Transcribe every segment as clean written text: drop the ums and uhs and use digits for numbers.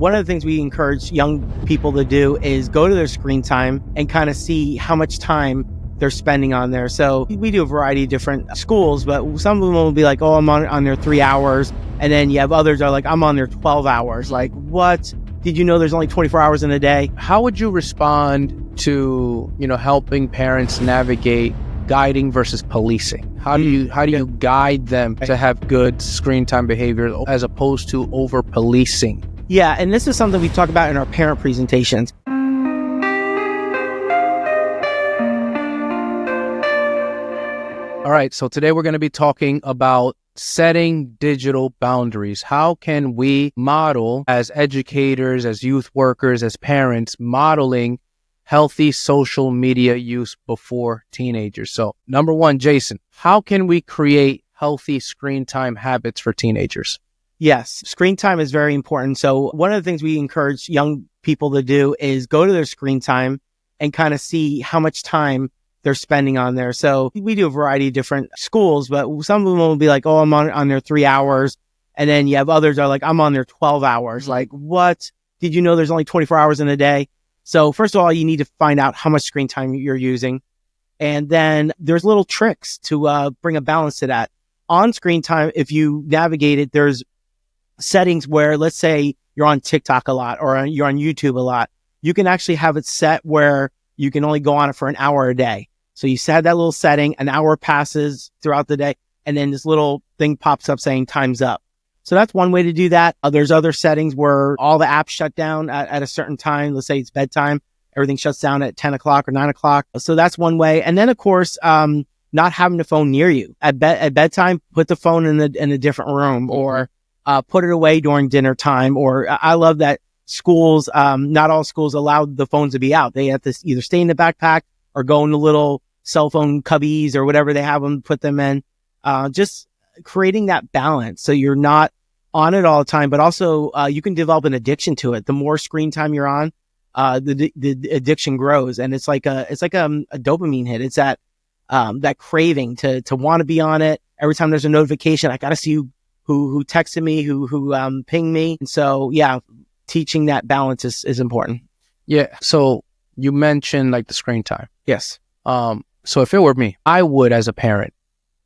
One of the things we encourage young people to do is go to their screen time and kind of see how much time they're spending on there. So we do a variety of different schools, but some of them will be like, oh, I'm on there 3 hours. And then you have others that are like, I'm on there 12 hours. Like, what? Did you know there's only 24 hours in a day? How would you respond to, helping parents navigate guiding versus policing? How do you guide them to have good screen time behavior as opposed to over policing? Yeah, and this is something we talk about in our parent presentations. All right, so today we're going to be talking about setting digital boundaries. How can we model as educators, as youth workers, as parents, modeling healthy social media use before teenagers? So number one, Jason, how can we create healthy screen time habits for teenagers? Yes, screen time is very important. So one of the things we encourage young people to do is go to their screen time and kind of see how much time they're spending on there. So we do a variety of different schools, but some of them will be like, oh, I'm on there 3 hours. And then you have others that are like, I'm on there 12 hours. Like, what? Did you know there's only 24 hours in a day? So first of all, you need to find out how much screen time you're using. And then there's little tricks to bring a balance to that. On screen time, if you navigate it, there's settings where, let's say you're on TikTok a lot or you're on YouTube a lot. You can actually have it set where you can only go on it for an hour a day. So you set that little setting, an hour passes throughout the day, and then this little thing pops up saying time's up. So that's one way to do that. There's other settings where all the apps shut down at a certain time. Let's say it's bedtime. Everything shuts down at 10 o'clock or 9 o'clock. So that's one way. And then, of course, not having the phone near you. At bedtime, put the phone in a different room or put it away during dinner time. Or I love that schools, not all schools allow the phones to be out. They have to either stay in the backpack or go in the little cell phone cubbies or whatever they have them put them in. Just creating that balance so you're not on it all the time, but also you can develop an addiction to it. The more screen time you're on, the addiction grows, and it's like a dopamine hit. It's that craving to want to be on it. Every time there's a notification, I got to see who texted me, who pinged me. And so, yeah, teaching that balance is important. Yeah. So you mentioned like the screen time. Yes. So if it were me, I would, as a parent,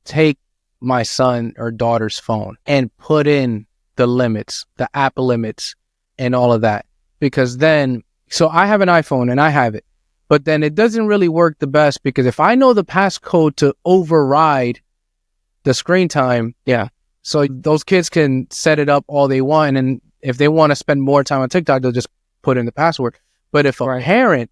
take my son or daughter's phone and put in the limits, the app limits and all of that. Because then, so I have an iPhone and I have it, but then it doesn't really work the best because if I know the passcode to override the screen time, yeah, so those kids can set it up all they want. And if they want to spend more time on TikTok, they'll just put in the password. But if a parent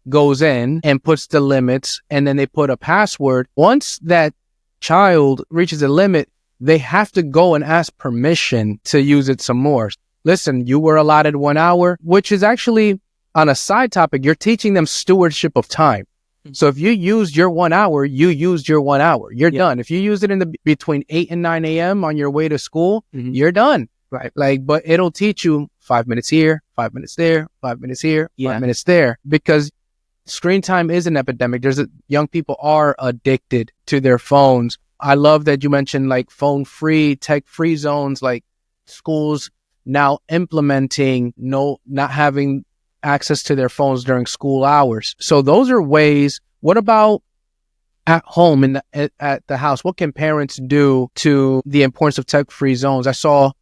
goes in and puts the limits and then they put a password, once that child reaches a limit, they have to go and ask permission to use it some more. Listen, you were allotted 1 hour, which is actually, on a side topic, you're teaching them stewardship of time. So if you used your 1 hour, you used your 1 hour. You're done. If you use it in between 8 and 9 a.m. on your way to school, you're done. Right. But it'll teach you 5 minutes here, 5 minutes there, 5 minutes here, 5 minutes there, because screen time is an epidemic. Young people are addicted to their phones. I love that you mentioned like phone free, tech free zones, like schools now implementing not having access to their phones during school hours. So those are ways. What about at home at the house? What can parents do to the importance of tech free zones? I saw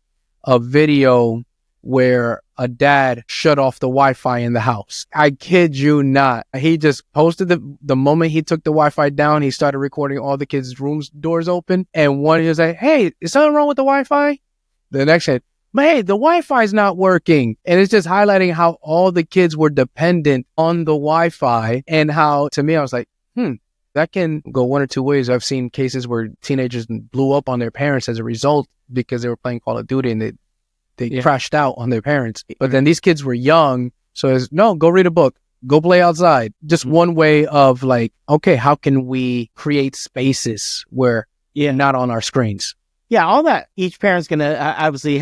a video where a dad shut off the Wi-Fi in the house. I kid you not. He just posted the moment he took the Wi-Fi down, he started recording all the kids' rooms doors open. And one was like, hey, is something wrong with the Wi-Fi? The next said, but hey, the Wi-Fi is not working. And it's just highlighting how all the kids were dependent on the Wi-Fi, and how, to me, I was like, that can go one or two ways. I've seen cases where teenagers blew up on their parents as a result because they were playing Call of Duty and they crashed out on their parents. But then these kids were young. So it's, no, go read a book, go play outside. Just one way of like, okay, how can we create spaces where you're not on our screens? Yeah, all that. Each parent's going to obviously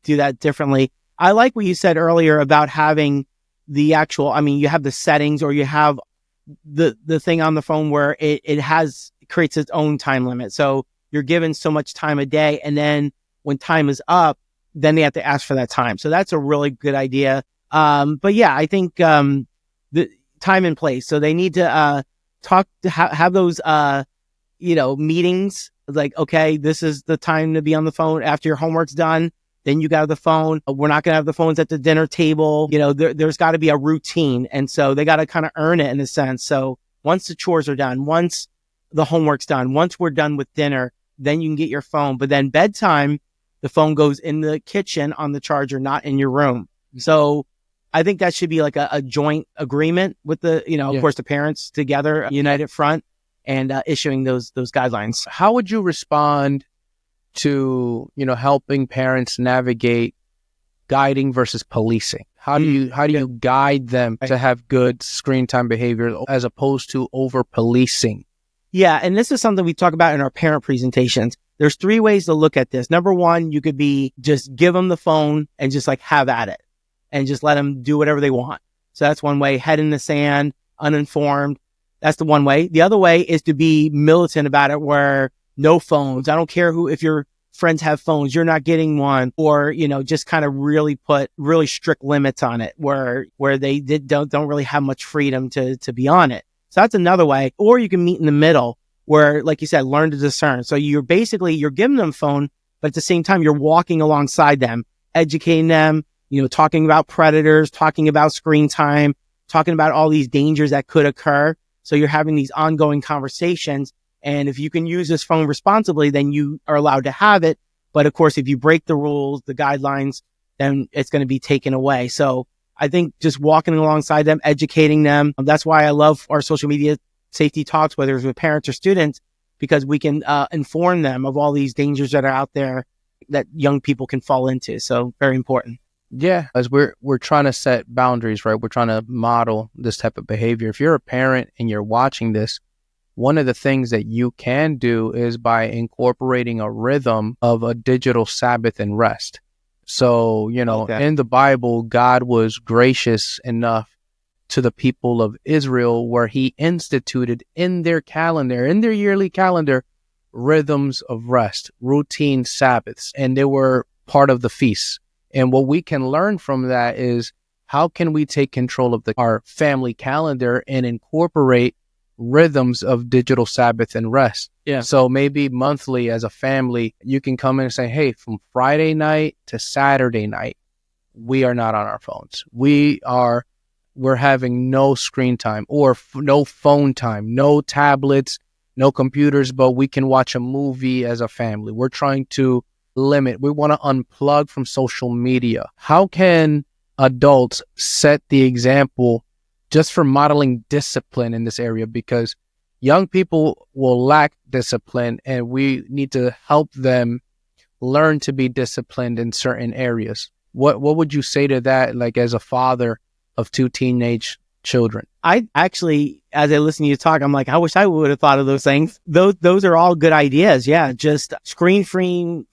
do that differently. I like what you said earlier about having the actual, you have the settings, or you have the thing on the phone where it creates its own time limit. So you're given so much time a day. And then when time is up, then they have to ask for that time. So that's a really good idea. But yeah, I think the time and place. So they need to have those meetings. Like, okay, this is the time to be on the phone after your homework's done. Then you got the phone. We're not going to have the phones at the dinner table. There's got to be a routine. And so they got to kind of earn it in a sense. So once the chores are done, once the homework's done, once we're done with dinner, then you can get your phone. But then bedtime, the phone goes in the kitchen on the charger, not in your room. So I think that should be like a joint agreement with of course, the parents together, united front, and issuing those guidelines. How would you respond to, helping parents navigate guiding versus policing? How do you guide them to have good screen time behavior as opposed to over policing? Yeah. And this is something we talk about in our parent presentations. There's 3 ways to look at this. Number one, you could be just give them the phone and just like have at it and just let them do whatever they want. So that's one way. Head in the sand, uninformed. That's the one way. The other way is to be militant about it, where no phones. I don't care if your friends have phones, you're not getting one, or, just kind of really put really strict limits on it where they don't really have much freedom to be on it. So that's another way. Or you can meet in the middle where, like you said, learn to discern. So you're giving them phone, but at the same time, you're walking alongside them, educating them, talking about predators, talking about screen time, talking about all these dangers that could occur. So you're having these ongoing conversations. And if you can use this phone responsibly, then you are allowed to have it. But of course, if you break the rules, the guidelines, then it's going to be taken away. So I think just walking alongside them, educating them. That's why I love our social media safety talks, whether it's with parents or students, because we can inform them of all these dangers that are out there that young people can fall into. So very important. Yeah, as we're trying to set boundaries, right? We're trying to model this type of behavior. If you're a parent and you're watching this, one of the things that you can do is by incorporating a rhythm of a digital Sabbath and rest. So, in the Bible, God was gracious enough to the people of Israel where he instituted in their yearly calendar, rhythms of rest, routine Sabbaths, and they were part of the feasts. And what we can learn from that is how can we take control of our family calendar and incorporate rhythms of digital Sabbath and rest. Yeah. So maybe monthly as a family, you can come in and say, hey, from Friday night to Saturday night, we are not on our phones. We're having no screen time or no phone time, no tablets, no computers, but we can watch a movie as a family. We're trying to limit. We want to unplug from social media. How can adults set the example just for modeling discipline in this area? Because young people will lack discipline and we need to help them learn to be disciplined in certain areas. What would you say to that, like as a father of 2 teenage children? I actually, as I listen to you talk, I'm like, I wish I would have thought of those things. Those are all good ideas. Yeah. Just screen-free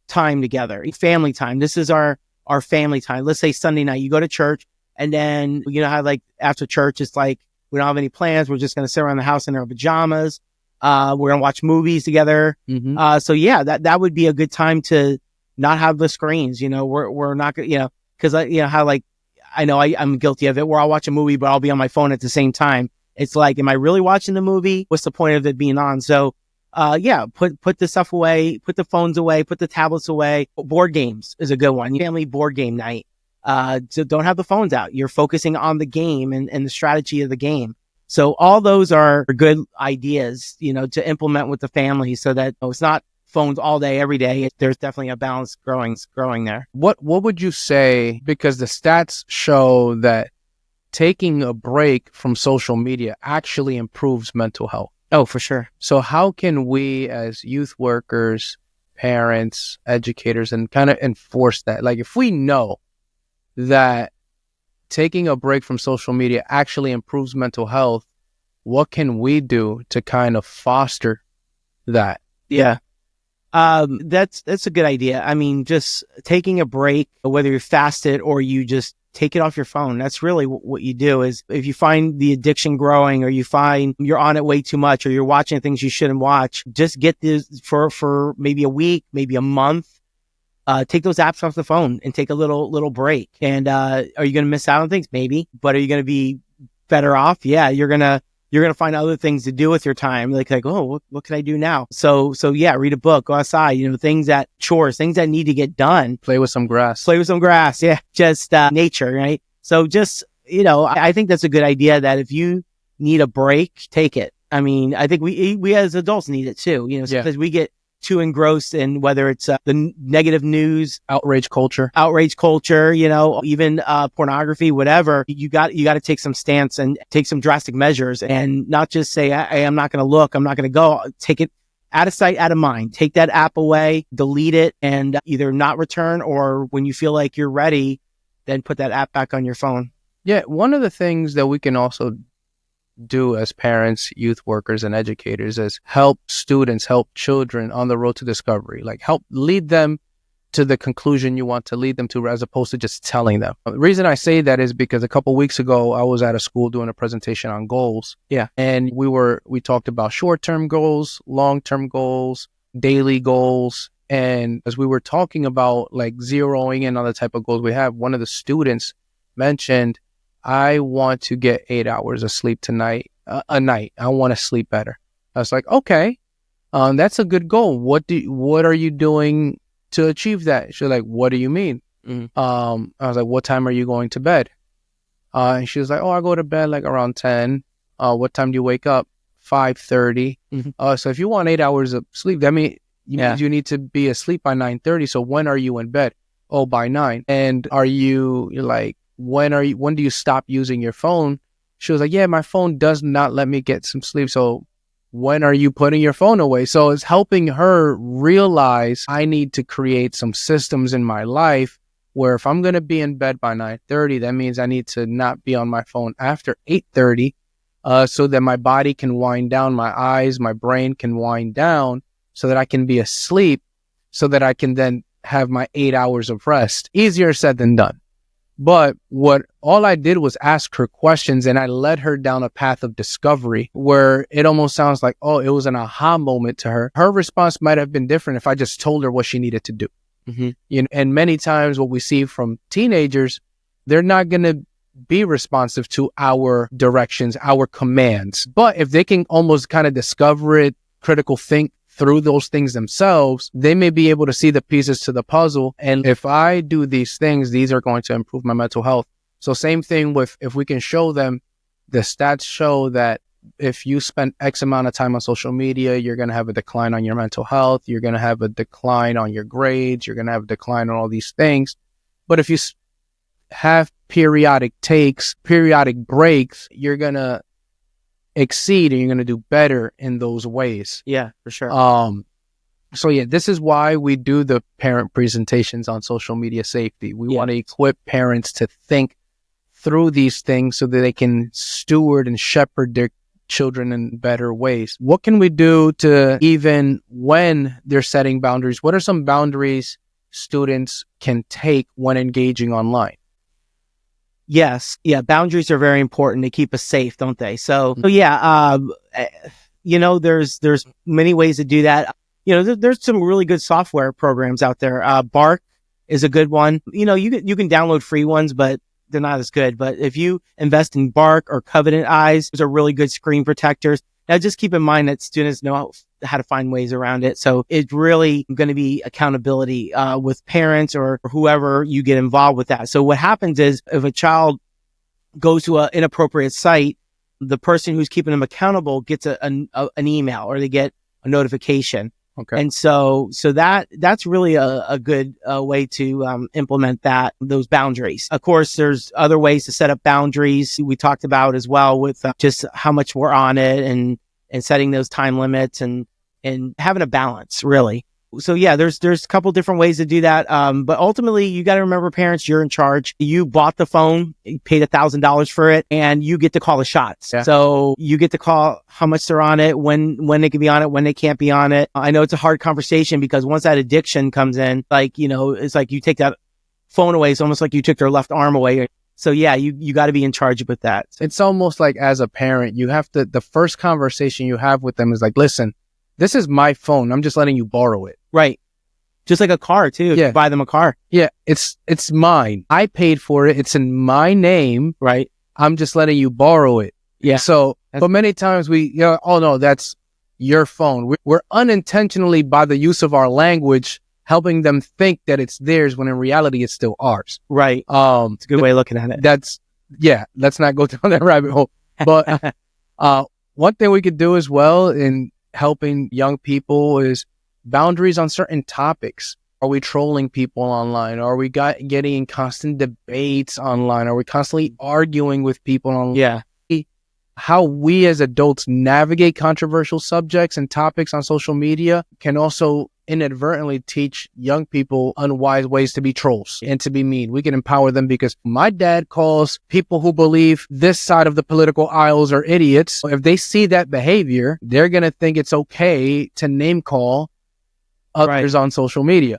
time together, family time. This is our family time. Let's say Sunday night, you go to church and then, how like after church, it's like, we don't have any plans. We're just going to sit around the house in our pajamas. We're going to watch movies together. Mm-hmm. So yeah, that would be a good time to not have the screens, we're not going to, cause how like, I know I'm guilty of it where I'll watch a movie, but I'll be on my phone at the same time. It's like, am I really watching the movie? What's the point of it being on? So put the stuff away, put the phones away, put the tablets away. Board games is a good one. Family board game night. So don't have the phones out. You're focusing on the game and the strategy of the game. So all those are good ideas, to implement with the family so that it's not phones all day, every day. There's definitely a balance growing there. What would you say, because the stats show that taking a break from social media actually improves mental health? Oh, for sure. So how can we as youth workers, parents, educators, and kind of enforce that? Like if we know that taking a break from social media actually improves mental health, what can we do to kind of foster that? Yeah. That's a good idea. I mean, just taking a break, whether you fasted or you just take it off your phone. That's really what you do. Is if you find the addiction growing, or you find you're on it way too much, or you're watching things you shouldn't watch, just get this for maybe a week, maybe a month. Take those apps off the phone and take a little break. And are you going to miss out on things? Maybe. But are you going to be better off? Yeah, you're gonna find other things to do with your time. Like, oh, what can I do now? So yeah, read a book, go outside, chores, things that need to get done. Play with some grass. Yeah, just nature, right? So just, I think that's a good idea, that if you need a break, take it. I mean, I think we as adults need it too, because we get too engrossed in whether it's the negative news, outrage culture, even pornography, whatever. You got to take some stance and take some drastic measures, and not just say, hey, I'm not going to look, I'm not going to go. Take it out of sight, out of mind. Take that app away, delete it, and either not return, or when you feel like you're ready, then put that app back on your phone. Yeah, one of the things that we can also do as parents, youth workers, and educators is help students, help children on the road to discovery. Like, help lead them to the conclusion you want to lead them to, as opposed to just telling them. The reason I say that is because a couple weeks ago, I was at a school doing a presentation on goals. Yeah. And we talked about short-term goals, long-term goals, daily goals. And as we were talking about like zeroing in on the type of goals we have, one of the students mentioned, I want to get 8 hours of sleep tonight, a night. I want to sleep better. I was like, okay, that's a good goal. What are you doing to achieve that? She's like, what do you mean? I was like, what time are you going to bed? And she was like, oh, I go to bed like around 10. What time do you wake up? 5:30. So if you want 8 hours of sleep, that means you need to be asleep by 9:30. So when are you in bed? Oh, by 9. And you're like, when do you stop using your phone? She was like, yeah, my phone does not let me get some sleep. So when are you putting your phone away? So it's helping her realize, I need to create some systems in my life where if I'm going to be in bed by 9:30, that means I need to not be on my phone after 8:30, so that my body can wind down, my eyes, my brain can wind down, so that I can be asleep, so that I can then have my 8 hours of rest. Easier said than done. But all I did was ask her questions, and I led her down a path of discovery where it almost sounds like, oh, it was an aha moment to her. Her response might have been different if I just told her what she needed to do. And many times what we see from teenagers, they're not going to be responsive to our directions, our commands. But if they can almost kind of discover it, critical think through those things themselves, they may be able to see the pieces to the puzzle. And if I do these things, these are going to improve my mental health. So same thing with, if we can show them, the stats show that if you spend X amount of time on social media, you're going to have a decline on your mental health. You're going to have a decline on your grades. You're going to have a decline on all these things. But if you have periodic takes, periodic breaks, you're going to exceed, and you're going to do better in those ways. Yeah, for sure. So yeah, this is why we do the parent presentations on social media safety. We want to equip parents to think through these things so that they can steward and shepherd their children in better ways. What can we do to, even when they're setting boundaries, what are some boundaries students can take when engaging online? Yes. Yeah. Boundaries are very important to keep us safe, don't they? So there's many ways to do that. There's some really good software programs out there. Bark is a good one. You can download free ones, but they're not as good. But if you invest in Bark or Covenant Eyes, those are really good screen protectors. Now, just keep in mind that students know how to find ways around it. So it's really going to be accountability with parents or whoever you get involved with that. So what happens is, if a child goes to an inappropriate site, the person who's keeping them accountable gets an email, or they get a notification. Okay. And so that's really a good way to implement those boundaries. Of course, there's other ways to set up boundaries we talked about as well, with just how much we're on it, and setting those time limits, and having a balance, really. So yeah, there's a couple different ways to do that. But ultimately, you got to remember, parents, you're in charge. You bought the phone, you paid $1,000 for it, and you get to call the shots. Yeah. So you get to call how much they're on it, when they can be on it, when they can't be on it. I know it's a hard conversation, because once that addiction comes in, it's like you take that phone away. It's almost like you took their left arm away. So yeah, you got to be in charge with that. It's almost like as a parent, you have to, the first conversation you have with them is like, listen, this is my phone. I'm just letting you borrow it. Right. Just like a car too. Yeah. You buy them a car. Yeah. It's mine. I paid for it. It's in my name. Right. I'm just letting you borrow it. Yeah. So, but many times oh no, that's your phone. We're unintentionally, by the use of our language, helping them think that it's theirs when in reality it's still ours. Right. It's a good way of looking at it. Let's not go down that rabbit hole. But one thing we could do as well in helping young people is boundaries on certain topics. Are we trolling people online? Are we getting in constant debates online? Are we constantly arguing with people online? Yeah. How we as adults navigate controversial subjects and topics on social media can also inadvertently teach young people unwise ways to be trolls and to be mean. We can empower them because my dad calls people who believe this side of the political aisles are idiots. If they see that behavior, they're going to think it's okay to name call others on social media.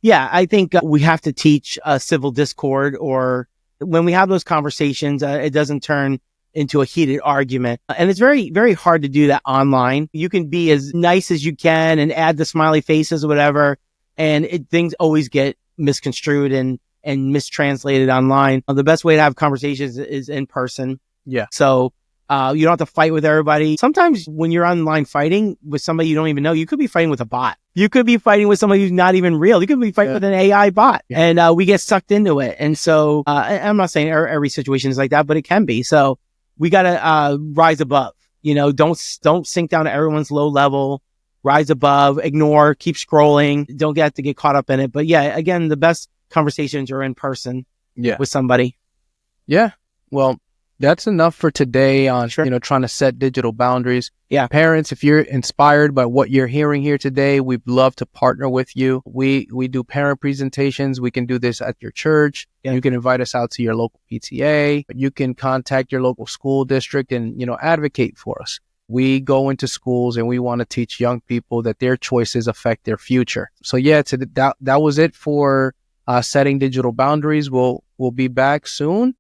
Yeah, I think we have to teach civil discord, or when we have those conversations, it doesn't turn into a heated argument. And it's very, very hard to do that online. You can be as nice as you can and add the smiley faces or whatever, and things always get misconstrued and mistranslated online. The best way to have conversations is in person. Yeah. So you don't have to fight with everybody. Sometimes when you're online fighting with somebody you don't even know, you could be fighting with a bot. You could be fighting with somebody who's not even real. You could be fighting with an AI bot. Yeah. And we get sucked into it. And so I'm not saying every situation is like that, but it can be. So we got to rise above, don't sink down to everyone's low level, rise above, ignore, keep scrolling. Don't get caught up in it. But yeah, again, the best conversations are in person with somebody. Yeah. Well, that's enough for today on, trying to set digital boundaries. Yeah. Parents, if you're inspired by what you're hearing here today, we'd love to partner with you. We do parent presentations. We can do this at your church. Yeah. You can invite us out to your local PTA. You can contact your local school district and, advocate for us. We go into schools and we want to teach young people that their choices affect their future. So yeah, that was it for setting digital boundaries. We'll be back soon.